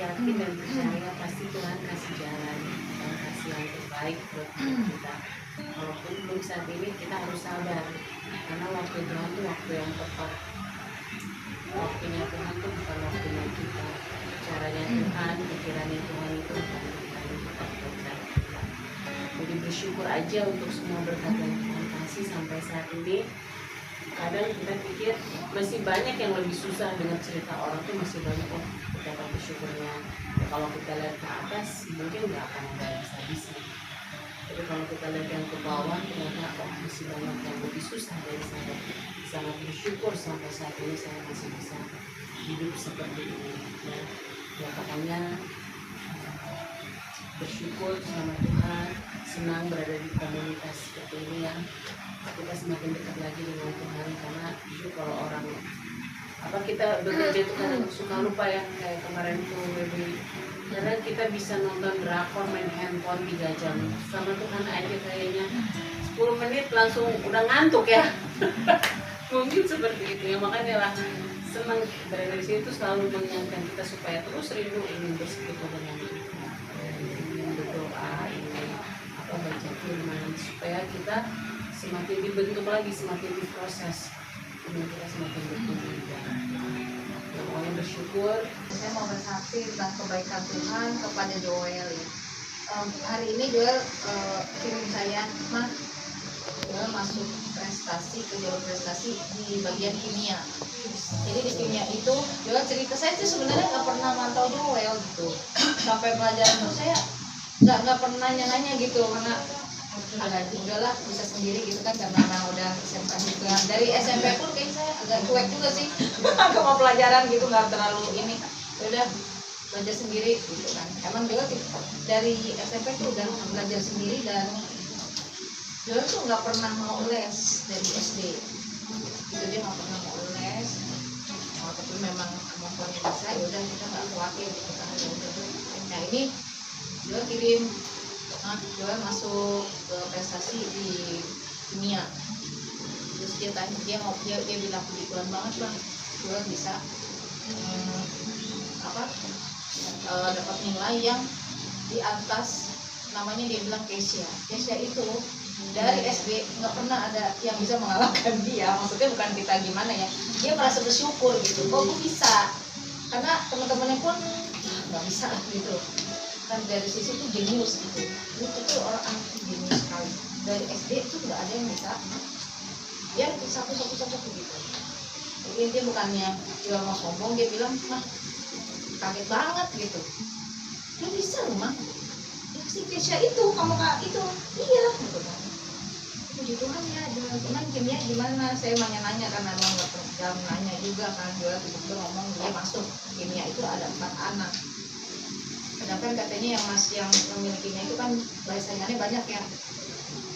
yakin dan percaya pasti Tuhan kasih jalan dan kasih yang terbaik buat kita. Walaupun belum saat ini kita harus sabar, karena waktu Tuhan itu waktu yang tepat. Waktunya Tuhan itu bukan waktunya kita. Caranya Tuhan, pikirannya Tuhan itu bukan kita bukan kita. Jadi bersyukur aja untuk semua berkat yang Tuhan kasih sampai saat ini. Kadang kita pikir masih banyak yang lebih susah dengan cerita orang tuh, masih banyak betapa bersyukurnya. Ya, kalau kita lihat ke atas mungkin nggak akan ada bisa. Tapi kalau kita lihat yang ke bawah ternyata masih banyak yang lebih susah dari saya. Sangat bersyukur sampai saat ini saya masih bisa hidup seperti ini. Ya makanya bersyukur sama Tuhan, senang berada di komunitas seperti ini ya. Kita semakin dekat lagi dengan Tuhan, karena justru kalau orang kita bekerja itu kadang suka lupa ya, kayak kemarin tuh karena kita bisa nonton drakor, main handphone 3 jam sama Tuhan aja kayaknya 10 menit langsung udah ngantuk ya. Mungkin seperti itu ya, makanya lah senang berada di sini tuh selalu mengingatkan kita supaya terus rindu ingin bersekutu dengan Tuhan, ingin berdoa, ingin baca firman, supaya kita semakin dibentuk lagi, semakin diproses, kemudian kita semakin bertumbuh. Yang bersyukur. Saya mau bersaksi tentang kebaikan Tuhan kepada Joel ya. Hari ini Joel kirim saya, Mah, Joel masuk prestasi ke jalur prestasi di bagian kimia. Jadi di kimia itu Joel cerita, saya sih sebenarnya nggak pernah mantau Joel gitu. Sampai pelajaran saya nggak pernah nanya gitu, karena agak udahlah bisa sendiri gitu kan, karena udah SMP juga. Dari SMP pun kayak saya agak cuek juga sih agama pelajaran gitu, nggak terlalu ini, udah belajar sendiri gitu kan. Emang juga dari SMP tuh udah belajar sendiri, dan Joel tuh nggak pernah mau les dari SD gitu, dia nggak pernah mau les. Tapi memang kemampuannya bisa, ya udah kita nggak khawatir gitu kan. Nah ini Joel kirim, Joel masuk ke prestasi di kimia. Terus dia tanya, dia bilang kebetulan banget Bang, Joel bisa dapat nilai yang di atas, namanya dia bilang Kesia itu dari SD nggak pernah ada yang bisa mengalahkan dia. Maksudnya bukan kita gimana ya, dia merasa bersyukur gitu, kok gue bisa, karena teman-temannya pun nggak bisa gitu kan. Dari sisi itu jenius gitu, itu tuh orang anak jenius sekali. Dari SD itu nggak ada yang bisa, ya satu gitu. Jadi dia bukannya dia mau sombong, dia bilang, Mah kaget banget gitu, dia bisa loh Mah, si Kesia itu kamu kak itu, iya gitu kan. Puji Tuhan ya, cuman kimia gimana, saya nanya karena memang nggak pernah nanya juga kan. Dia tiba-tiba ngomong dia masuk kimia itu ada 4 anak. Sedangkan katanya yang memilikinya itu kan saingannya banyak ya.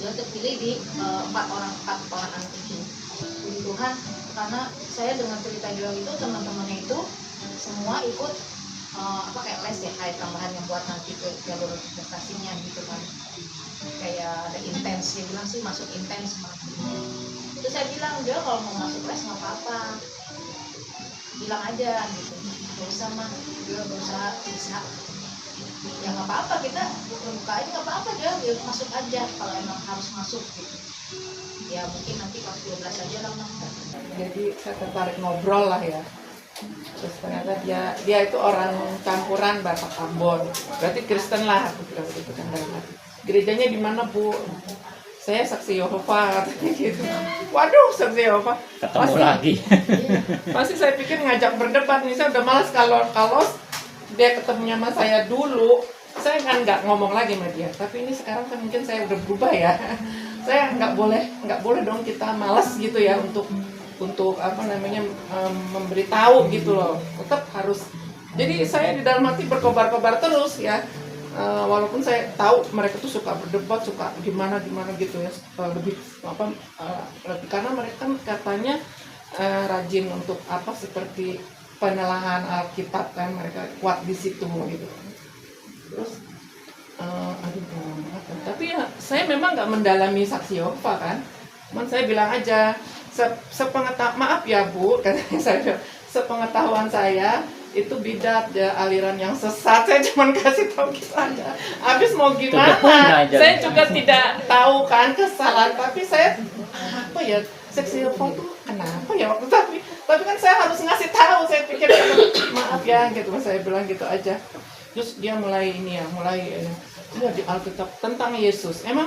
Dia terpilih di 4 orang anak itu. Puji Tuhan, karena saya dengar cerita Joel itu, teman-temannya itu semua ikut kayak les ya, kayak tambahan yang buat nanti ke jalur prestasinya gitu kan. Kayak ada intens, dia bilang sih masuk intens. Itu saya bilang, Joel kalau mau masuk les nggak apa-apa, bilang aja gitu, nggak usah mah, Joel berusaha bisa. Ya nggak apa-apa, kita buka aja nggak apa-apa, dia masuk aja kalau emang harus masuk gitu. Ya mungkin nanti pas 12 aja lah Mah. Jadi saya tertarik ngobrol lah ya. Terus ternyata dia itu orang campuran Batak Ambon, berarti Kristen lah aku bilang gitu kan dalam hati. Gerejanya di mana Bu? Saya Saksi Yehova katanya gitu. Waduh, Saksi Yehova. Ketemu lagi. Pasti saya pikir ngajak berdebat nih, saya udah malas kalau dia ketemunya sama saya dulu, saya kan nggak ngomong lagi sama dia. Tapi ini sekarang kan mungkin saya udah berubah ya. Saya nggak boleh dong kita malas gitu ya untuk memberitahu gitu loh. Tetap harus. Jadi saya di dalam hati berkobar-kobar terus ya. Walaupun saya tahu mereka tuh suka berdebat, suka gimana gitu ya, lebih karena mereka kan katanya rajin untuk seperti penelahan Alkitab kan, mereka kuat di situ gitu. Terus tapi ya saya memang nggak mendalami Saksi Yehova kan, cuman saya bilang aja maaf ya Bu, katanya saya, sepengetahuan saya itu bidat ya, aliran yang sesat. Saya cuma kasih tahu gitu aja. Habis mau To the gimana? point aja. Saya juga tidak tahu kan kesalahan, tapi saya apa ya, seksual itu kenapa ya waktu, tapi kan saya harus ngasih tahu. Saya pikir maaf ya gitu, saya bilang gitu aja. Terus dia mulai ini ya, ya di Alkitab tentang Yesus. Emang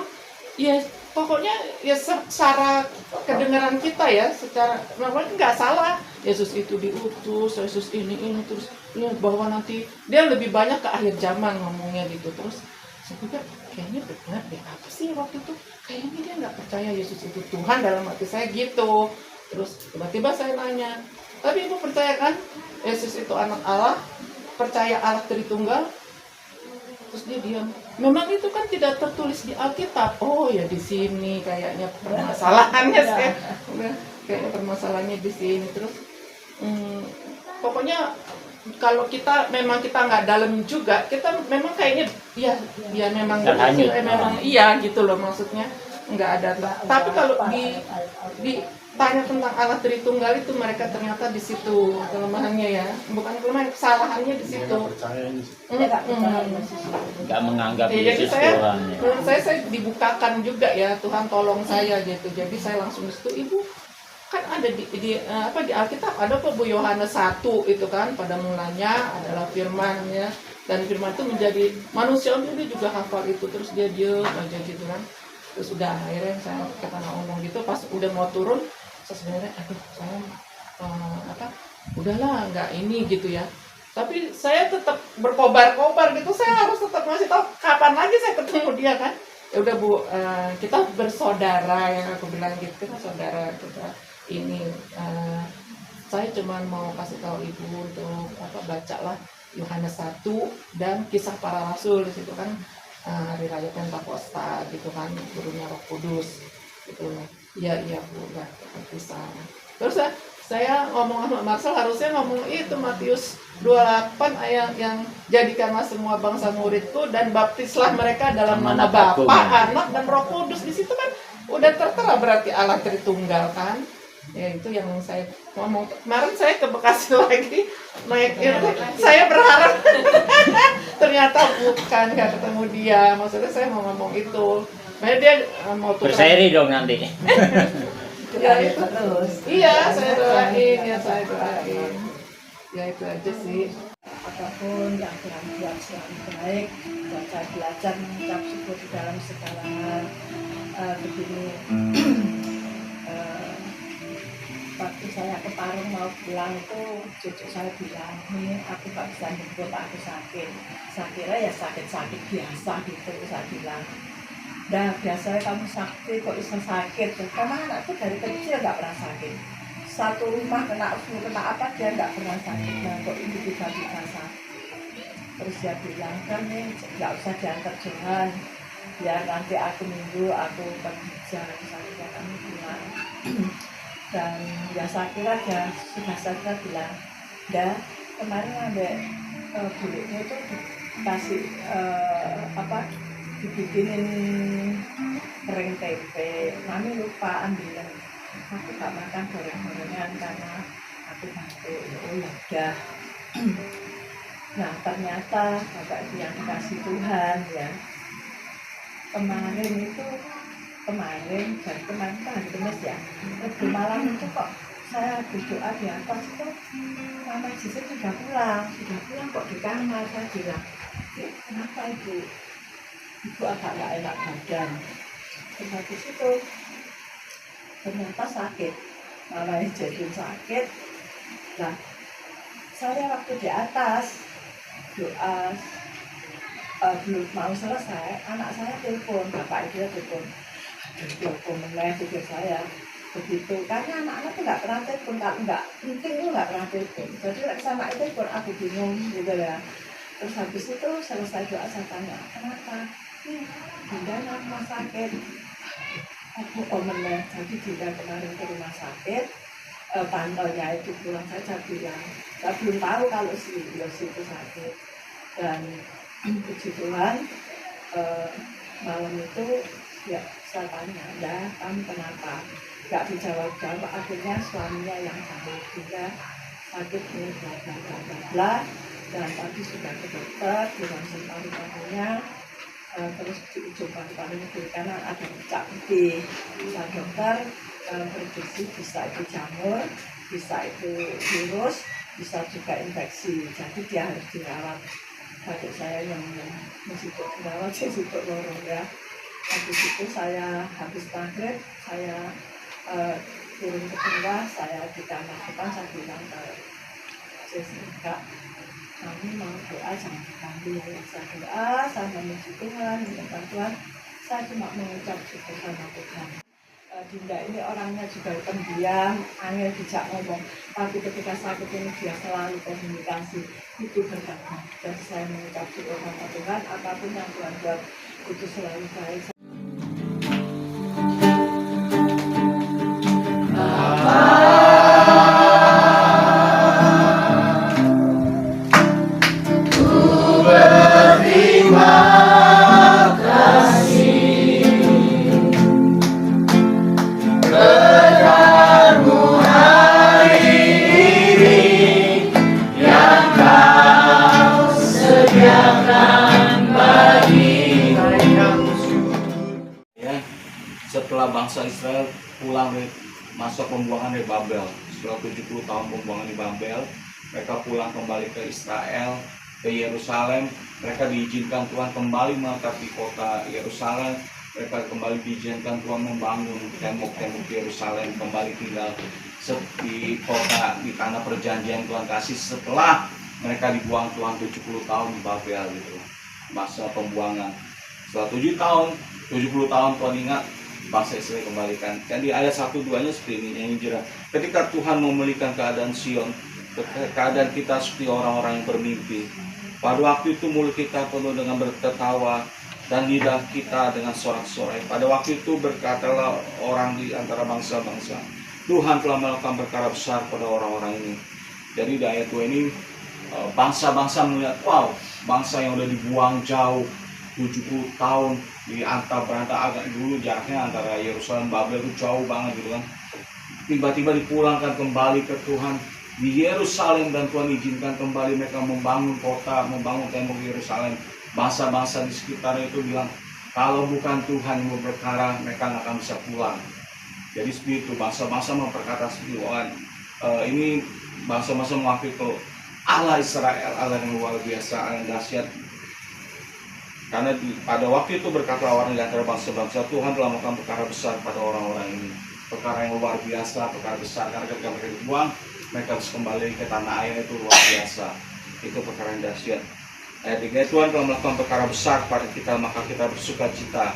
ya pokoknya ya secara kedengaran kita ya, secara namanya nggak salah. Yesus itu diutus, Yesus ini terus ya, bahwa nanti dia lebih banyak ke akhir zaman ngomongnya gitu. Terus saya pikir kayaknya benar deh, apa sih waktu itu kayaknya dia nggak percaya Yesus itu Tuhan dalam hati saya gitu. Terus tiba-tiba saya nanya, tapi ibu percaya kan Yesus itu anak Allah, percaya Allah Tritunggal? Terus dia diam. Memang itu kan tidak tertulis di Alkitab. Oh ya di sini kayaknya permasalahannya. Saya kayaknya permasalahannya di sini. Terus pokoknya kalau kita nggak dalam juga, kita memang kayaknya ya memang Terhanyut. memang iya gitu loh, maksudnya nggak ada. Tapi kalau ditanya tentang Allah Tritunggal itu, mereka ternyata di situ kelemahannya ya, bukan kelemahan, kesalahannya di situ. Nggak menganggap Ya, jadi Yesus saya, Tuhan ya. menurut saya dibukakan juga ya, Tuhan tolong saya gitu. Jadi saya langsung di situ, ibu kan ada di Alkitab ada kok Bu, Yohanes 1 itu kan, pada mulanya adalah firman ya, dan firman itu menjadi manusia. Dia juga hafal itu, terus dia diem aja gitu kan. Terus udah akhirnya saya kata ngomong gitu, pas udah mau turun saya sebenarnya saya udahlah nggak ini gitu ya, tapi saya tetap berkobar-kobar gitu. Saya harus tetap ngasih tahu kapan lagi saya ketemu dia kan. Ya udah Bu, kita bersaudara, yang aku bilang gitu, kita saudara, kita ini saya cuma mau kasih tahu ibu untuk bacalah Yohanes 1 dan Kisah Para Rasul. Di situ kan hari raya Pentakosta gitu kan, turunnya Roh Kudus gitu. Iya Bu, udah bisa. Terus saya ngomong sama Marcel, harusnya ngomong itu Matius 28 ayat yang jadikanlah semua bangsa muridku dan baptislah mereka dalam nama Bapa, Anak dan Roh Kudus. Di situ kan udah tertera berarti Allah Tritunggal kan. Ya itu yang saya ngomong. Kemarin saya ke Bekasi lagi naik itu, saya berharap ternyata bukan, nggak ketemu dia. Maksudnya saya mau ngomong itu, makanya dia mau tukar. Berseri dong nanti. Ya itu terus. Iya, saya doain. Ya itu aja sih. Apapun yang Tuhan buat selalu baik, dan saya belajar mengucap syukur di dalam segala hal. Begini, waktu saya ke Parung mau pulang itu cucu saya bilang, ini aku gak bisa jemput, aku sakit. Saya kira ya sakit-sakit biasa gitu, saya bilang. Nah biasanya kamu sakit, kok bisa sakit? Karena anakku dari kecil gak pernah sakit. Satu rumah kena apa dia gak pernah sakit. Nah kok ini tiba-tiba sakit. Terus dia bilang, kan nih gak usah diantar Johan, biar nanti aku minggu aku kerja. Saya kami bilang. Dan ya saya kira dia sudah saja bilang, dah kemarin ada buliknya itu dikasih dibikinin kering tempe, mami lupa ambilin, aku gak makan goreng-gorengan karena aku batuk. Oh ya udah. Nah ternyata bapak itu yang dikasih Tuhan ya. Kemarin kan hari Kamis ya, di malam itu kok saya berdoa di atas itu Mama Jisik sudah pulang kok di kamar. Saya bilang, kenapa ibu agak gak enak badan. Terus habis itu ternyata sakit, Mama jadi sakit. Nah saya waktu di atas doa belum mau selesai, anak saya telepon, bapak itu telepon. Telepon pikir saya begitu, karena anak-anak tuh nggak pernah telepon, kalau nggak penting tuh nggak pernah telepon. Jadi sama itu telepon aku bingung gitu ya. Terus habis itu selesai doa saya tanya, kenapa? Bunda rumah sakit. Aku komennya, jadi Bunda kemarin ke rumah sakit, pantaunya itu pulang saja bilang, saya belum tahu kalau si Yos itu sakit. Dan puji Tuhan, malam itu ya saya tanya, ya kamu kenapa? Gak dijawab-jawab, akhirnya suaminya yang sama juga sakit ini bla bla bla bla bla, dan tadi sudah ke dokter di ronsen paru-parunya, terus di ujung paru-parunya kiri kanan ada bercak putih. Nah, dokter prediksi bisa itu jamur, bisa itu virus, bisa juga infeksi, jadi dia harus dirawat. Adik saya yang masih dirawat sih untuk lorong ya. Habis itu saya habis maghrib, saya turun ke bawah, saya di kamar depan, saya bilang ke Jessica, kami mau doa jangan dipanggil, saya doa, saya memuji Tuhan, minta bantuan, saya cuma mengucap syukur sama Tuhan. Dinda ini orangnya juga pendiam, angel dijak ngomong, tapi ketika sakit ini dia selalu komunikasi, itu berkat. Dan saya mengucap syukur sama Tuhan, apapun yang Tuhan buat itu selalu baik. Setelah bangsa Israel pulang dari masa pembuangan dari Babel, setelah 70 tahun pembuangan di Babel, mereka pulang kembali ke Israel, ke Yerusalem. Mereka diizinkan Tuhan kembali menetapi kota Yerusalem. Mereka kembali diizinkan Tuhan membangun tembok-tembok Yerusalem, kembali tinggal di kota, di tanah perjanjian Tuhan kasih setelah mereka dibuang Tuhan 70 tahun di Babel gitu, masa pembuangan. Setelah 70 tahun Tuhan ingat bangsa Israel kembalikan. Jadi ayat 1-2-nya seperti ini yang hijrah. Ketika Tuhan memulihkan keadaan Sion, keadaan kita seperti orang-orang yang bermimpi. Pada waktu itu mulut kita penuh dengan bertertawa dan lidah kita dengan sorak-sorai. Pada waktu itu berkatalah orang di antara bangsa-bangsa, Tuhan telah melakukan perkara besar pada orang-orang ini. Jadi di ayat 2 ini bangsa-bangsa melihat, wow, bangsa yang udah dibuang jauh 70 tahun di berantah agak dulu jaraknya antara Yerusalem Babel itu jauh banget gitu kan. Tiba-tiba dipulangkan kembali ke Tuhan di Yerusalem dan Tuhan izinkan kembali mereka membangun kota, membangun tembok Yerusalem. Bangsa-bangsa di sekitarnya itu bilang, kalau bukan Tuhan yang berperkara, mereka nggak akan bisa pulang. Jadi seperti itu, bangsa-bangsa memperkata seperti itu. Ini bangsa-bangsa mengakui kalau Allah Israel, Allah yang luar biasa, Allah yang dahsyat. Karena pada waktu itu berkata orang di antara bangsa-bangsa, Tuhan telah melakukan perkara besar pada orang-orang ini. Perkara yang luar biasa, perkara besar. Karena ketika mereka dibuang, mereka harus kembali ke tanah air, itu luar biasa. Itu perkara yang dahsyat. Ayat 3, Tuhan telah melakukan perkara besar pada kita, maka kita bersuka cita.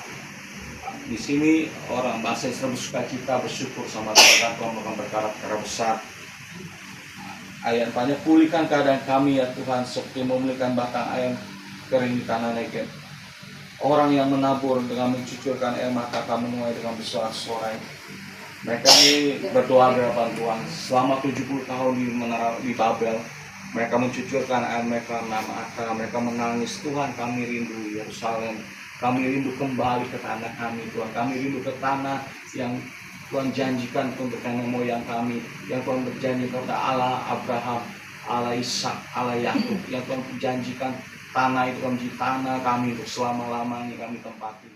Di sini orang bangsa Israel bersuka cita, bersyukur sama Tuhan, Tuhan melakukan perkara-perkara besar. Ayat 4, pulihkan keadaan kami ya Tuhan, seperti memulihkan batang ayam kering di tanah Negeb. Orang yang menabur dengan mencucurkan air mata, kami menuai dengan bersorak-sorai. Mereka ini berdoa di hadapan Tuhan selama 70 tahun di Babel. Mereka mencucurkan air mereka mata, mereka menangis, Tuhan kami rindu Yerusalem, kami rindu kembali ke tanah kami Tuhan, kami rindu ke tanah yang Tuhan janjikan untuk nenek moyang kami, yang Tuhan berjanji kepada Allah Abraham, Allah Ishak, Allah Yakub, yang Tuhan janjikan tanah itu menjadi tanah kami untuk selama-lamanya kami tempati.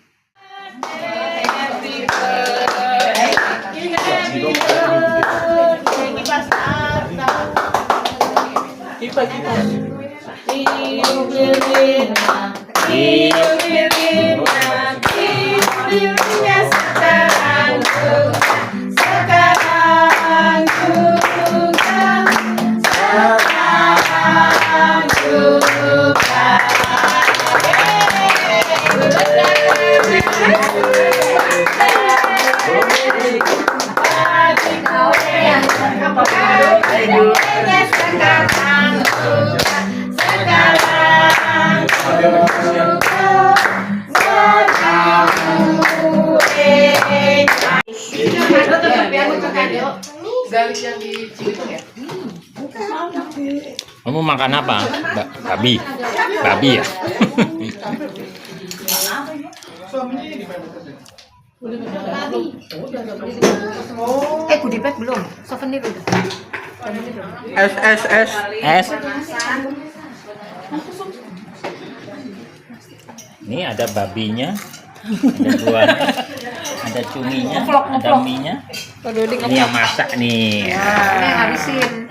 Gali yang di Cibitung ya? Kamu makan apa? Babi. Babi ya? Suaminya di mana? Goodie bag belum. Souvenir udah. Es. Ini ada babinya, ada buahnya, ada cuminya, ada mie-nya. Ini yang masak nih. Ini habisin.